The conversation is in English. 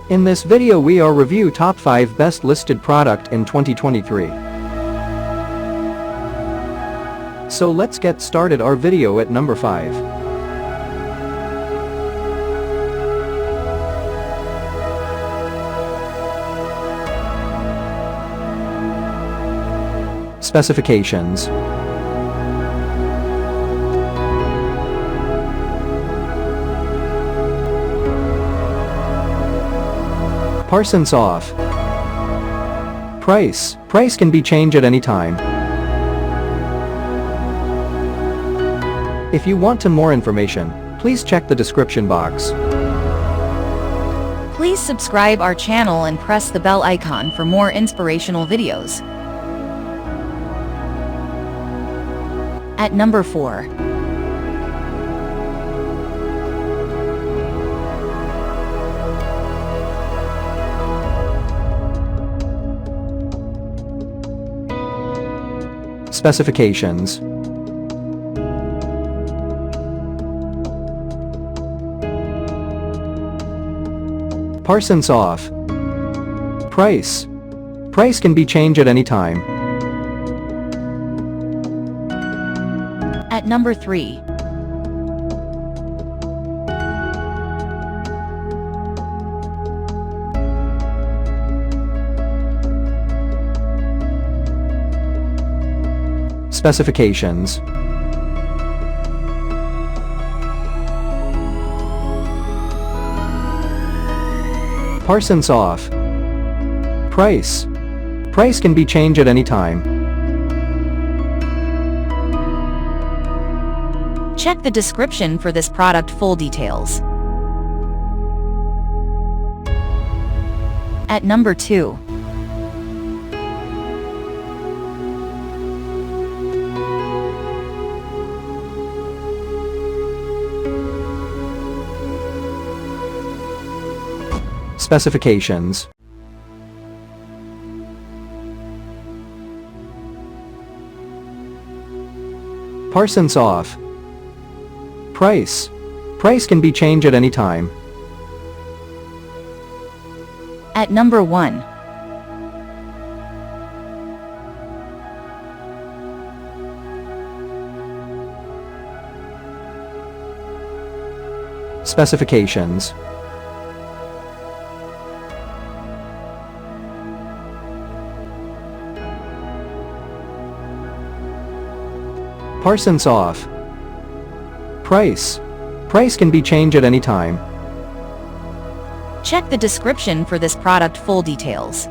In this video we are review top 5 best listed product in 2023. So let's get started our video at number 5. Specifications. Parsons off. Price can be changed at any time. If you want to more information, please check the description box. Please subscribe our channel and press the bell icon for more inspirational videos. At number 4. Specifications. Parsons off. Price can be changed at any time. At number 3. Specifications. Parsons off. Price can be changed at any time. Check the description for this product full details. At number 2. Specifications. Parsons off. Price can be changed at any time. At number 1. Specifications. Parsons off. Price can be changed at any time. Check the description for this product full details.